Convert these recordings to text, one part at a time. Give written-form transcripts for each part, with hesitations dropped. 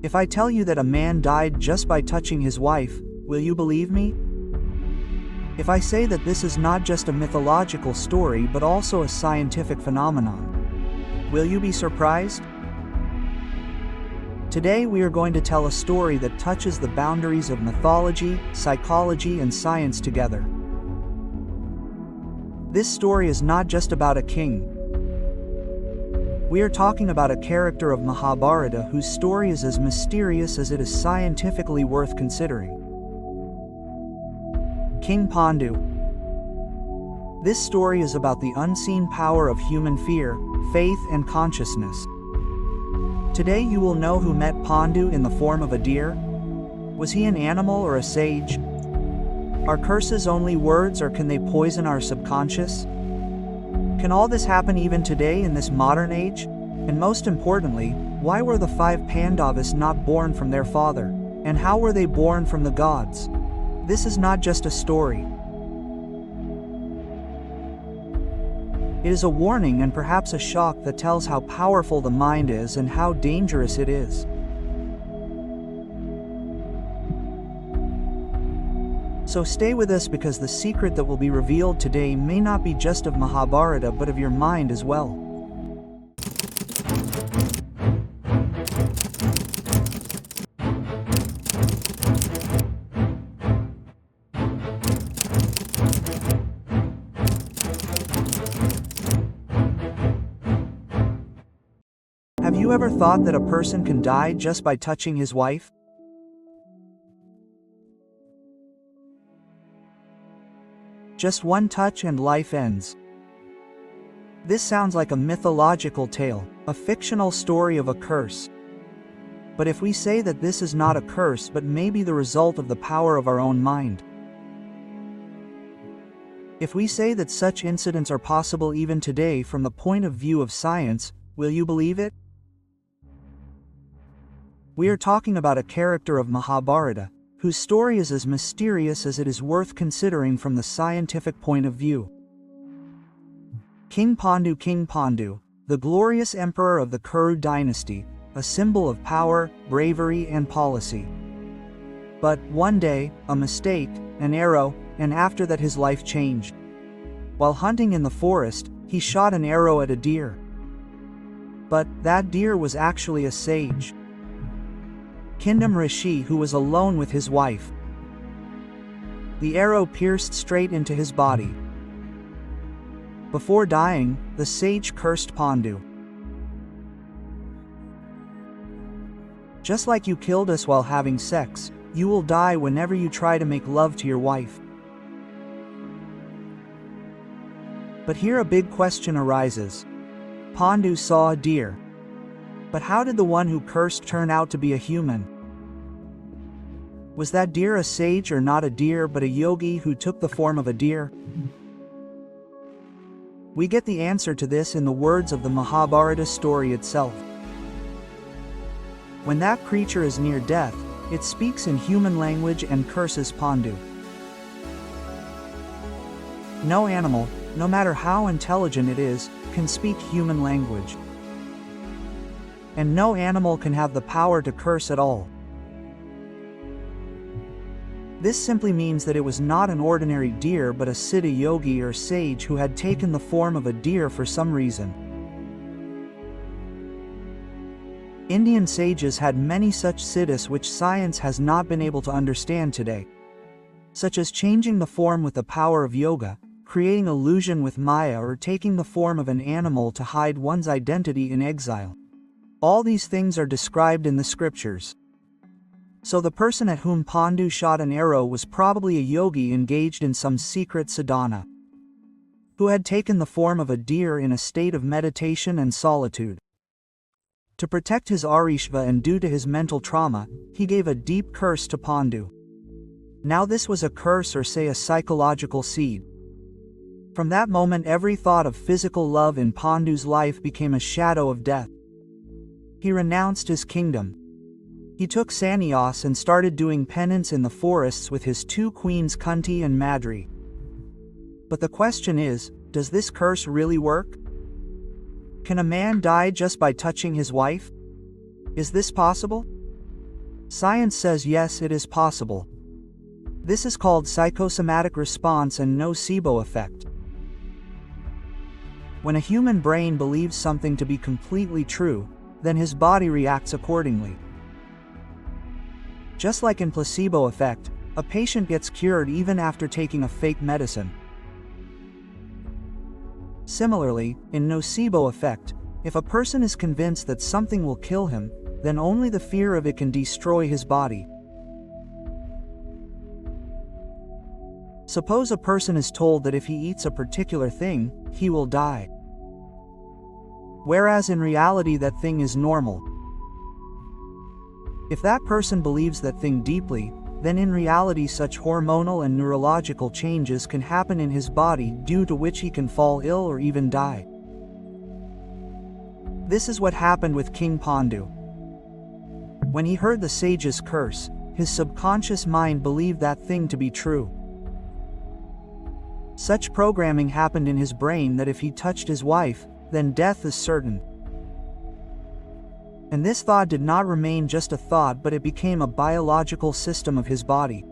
If I tell you that a man died just by touching his wife, will you believe me? If I say that this is not just a mythological story but also a scientific phenomenon, will you be surprised? Today we are going to tell a story that touches the boundaries of mythology, psychology, and science together. This story is not just about a king. We are talking about a character of Mahabharata whose story is as mysterious as it is scientifically worth considering. King Pandu. This story is about the unseen power of human fear, faith, and consciousness. Today you will know who met Pandu in the form of a deer. Was he an animal or a sage? Are curses only words, or can they poison our subconscious? Can all this happen even today in this modern age? And most importantly, why were the 5 Pandavas not born from their father? And how were they born from the gods? This is not just a story. It is a warning and perhaps a shock that tells how powerful the mind is and how dangerous it is. So stay with us, because the secret that will be revealed today may not be just of Mahabharata but of your mind as well. Have you ever thought that a person can die just by touching his wife? Just one touch and life ends. This sounds like a mythological tale, a fictional story of a curse. But if we say that this is not a curse but maybe the result of the power of our own mind? If we say that such incidents are possible even today from the point of view of science, will you believe it? We are talking about a character of Mahabharata, whose story is as mysterious as it is worth considering from the scientific point of view. King Pandu, the glorious emperor of the Kuru dynasty, a symbol of power, bravery, and policy. But one day, a mistake, an arrow, and after that his life changed. While hunting in the forest, he shot an arrow at a deer. But that deer was actually a sage. Kingdom Rishi, who was alone with his wife. The arrow pierced straight into his body. Before dying, the sage cursed Pandu. Just like you killed us while having sex, you will die whenever you try to make love to your wife. But here a big question arises. Pandu saw a deer. But how did the one who cursed turn out to be a human? Was that deer a sage, or not a deer but a yogi who took the form of a deer? We get the answer to this in the words of the Mahabharata story itself. When that creature is near death, it speaks in human language and curses Pandu. No animal, no matter how intelligent it is, can speak human language. And no animal can have the power to curse at all. This simply means that it was not an ordinary deer but a siddha yogi or sage who had taken the form of a deer for some reason. Indian sages had many such siddhas which science has not been able to understand today, such as changing the form with the power of yoga, creating illusion with Maya, or taking the form of an animal to hide one's identity in exile. All these things are described in the scriptures. So the person at whom Pandu shot an arrow was probably a yogi engaged in some secret sadhana, who had taken the form of a deer in a state of meditation and solitude. To protect his Arishva and due to his mental trauma, he gave a deep curse to Pandu. Now this was a curse, or say a psychological seed. From that moment every thought of physical love in Pandu's life became a shadow of death. He renounced his kingdom. He took sannyas and started doing penance in the forests with his 2 queens Kunti and Madri. But the question is, does this curse really work? Can a man die just by touching his wife? Is this possible? Science says yes, it is possible. This is called psychosomatic response and nocebo effect. When a human brain believes something to be completely true, then his body reacts accordingly. Just like in placebo effect, a patient gets cured even after taking a fake medicine. Similarly, in nocebo effect, if a person is convinced that something will kill him, then only the fear of it can destroy his body. Suppose a person is told that if he eats a particular thing, he will die. Whereas in reality that thing is normal. If that person believes that thing deeply, then in reality such hormonal and neurological changes can happen in his body due to which he can fall ill or even die. This is what happened with King Pandu. When he heard the sage's curse, his subconscious mind believed that thing to be true. Such programming happened in his brain that if he touched his wife, then death is certain. And this thought did not remain just a thought, but it became a biological system of his body.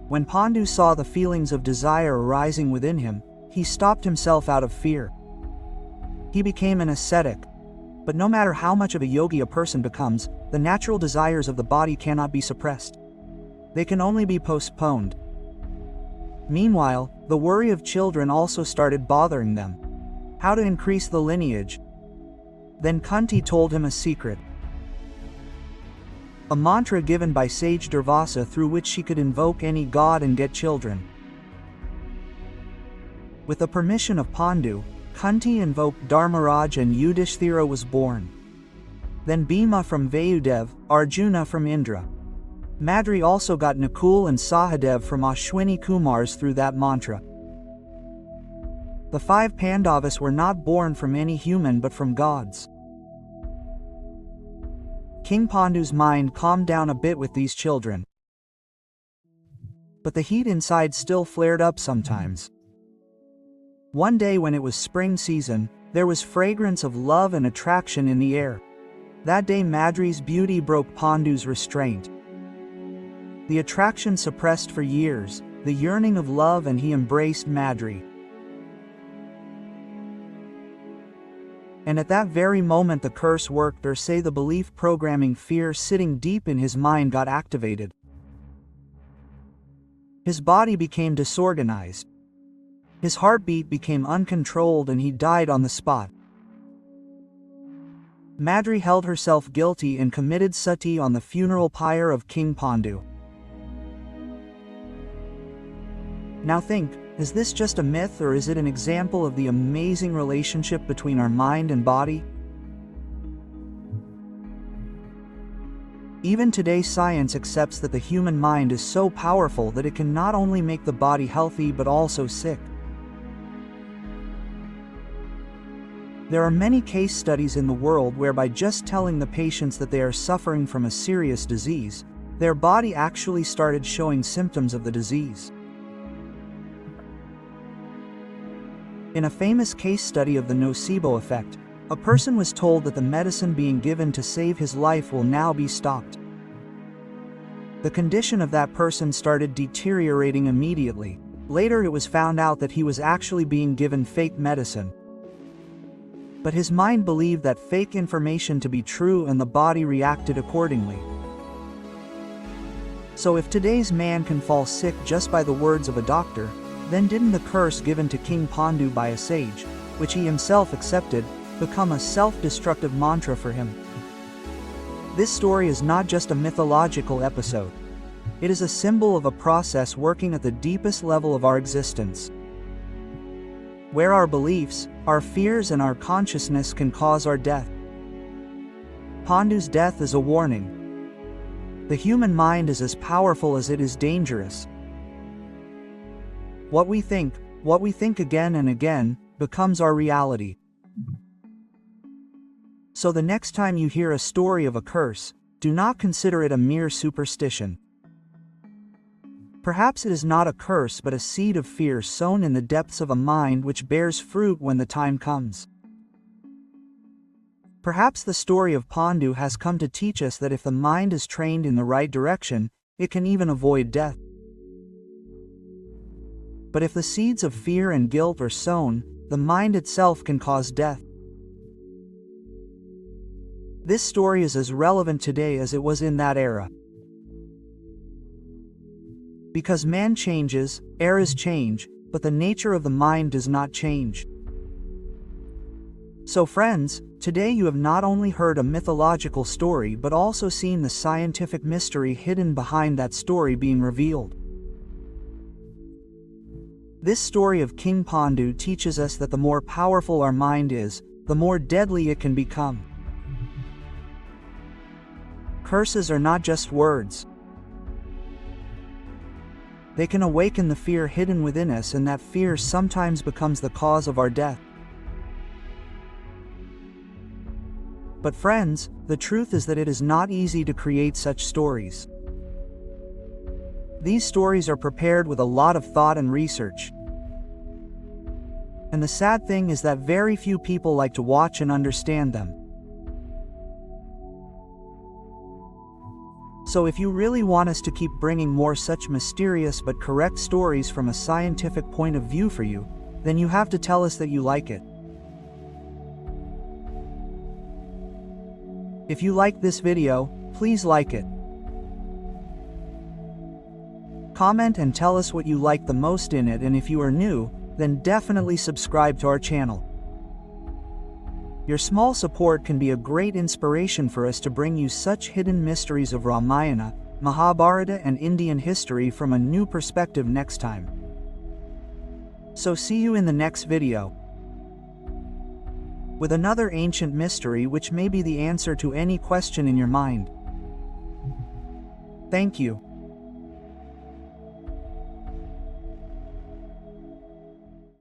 When Pandu saw the feelings of desire arising within him, he stopped himself out of fear. He became an ascetic. But no matter how much of a yogi a person becomes, the natural desires of the body cannot be suppressed. They can only be postponed. Meanwhile, the worry of children also started bothering them. How to increase the lineage? Then Kunti told him a secret. A mantra given by sage Durvasa through which she could invoke any god and get children. With the permission of Pandu, Kunti invoked Dharmaraj and Yudhishthira was born. Then Bhima from Vayudev, Arjuna from Indra. Madri also got Nakul and Sahadev from Ashwini Kumars through that mantra. The 5 Pandavas were not born from any human but from gods. King Pandu's mind calmed down a bit with these children. But the heat inside still flared up sometimes. One day when it was spring season, there was fragrance of love and attraction in the air. That day Madri's beauty broke Pandu's restraint. The attraction suppressed for years, the yearning of love, and he embraced Madri. And at that very moment the curse worked, or say the belief programming fear sitting deep in his mind got activated. His body became disorganized. His heartbeat became uncontrolled and he died on the spot. Madri held herself guilty and committed sati on the funeral pyre of King Pandu. Now think, is this just a myth or is it an example of the amazing relationship between our mind and body? Even today science accepts that the human mind is so powerful that it can not only make the body healthy but also sick. There are many case studies in the world whereby just telling the patients that they are suffering from a serious disease, their body actually started showing symptoms of the disease. In a famous case study of the nocebo effect, a person was told that the medicine being given to save his life will now be stopped. The condition of that person started deteriorating immediately. Later it was found out that he was actually being given fake medicine. But his mind believed that fake information to be true and the body reacted accordingly. So if today's man can fall sick just by the words of a doctor, then didn't the curse given to King Pandu by a sage, which he himself accepted, become a self-destructive mantra for him? This story is not just a mythological episode. It is a symbol of a process working at the deepest level of our existence, where our beliefs, our fears and our consciousness can cause our death. Pandu's death is a warning. The human mind is as powerful as it is dangerous. What we think again and again, becomes our reality. So the next time you hear a story of a curse, do not consider it a mere superstition. Perhaps it is not a curse but a seed of fear sown in the depths of a mind which bears fruit when the time comes. Perhaps the story of Pandu has come to teach us that if the mind is trained in the right direction, it can even avoid death. But if the seeds of fear and guilt are sown, the mind itself can cause death. This story is as relevant today as it was in that era. Because man changes, eras change, but the nature of the mind does not change. So friends, today you have not only heard a mythological story but also seen the scientific mystery hidden behind that story being revealed. This story of King Pandu teaches us that the more powerful our mind is, the more deadly it can become. Curses are not just words. They can awaken the fear hidden within us, and that fear sometimes becomes the cause of our death. But friends, the truth is that it is not easy to create such stories. These stories are prepared with a lot of thought and research. And the sad thing is that very few people like to watch and understand them. So if you really want us to keep bringing more such mysterious but correct stories from a scientific point of view for you, then you have to tell us that you like it. If you like this video, please like it. Comment and tell us what you like the most in it, and if you are new, then definitely subscribe to our channel. Your small support can be a great inspiration for us to bring you such hidden mysteries of Ramayana, Mahabharata and Indian history from a new perspective next time. So see you in the next video with another ancient mystery which may be the answer to any question in your mind. Thank you.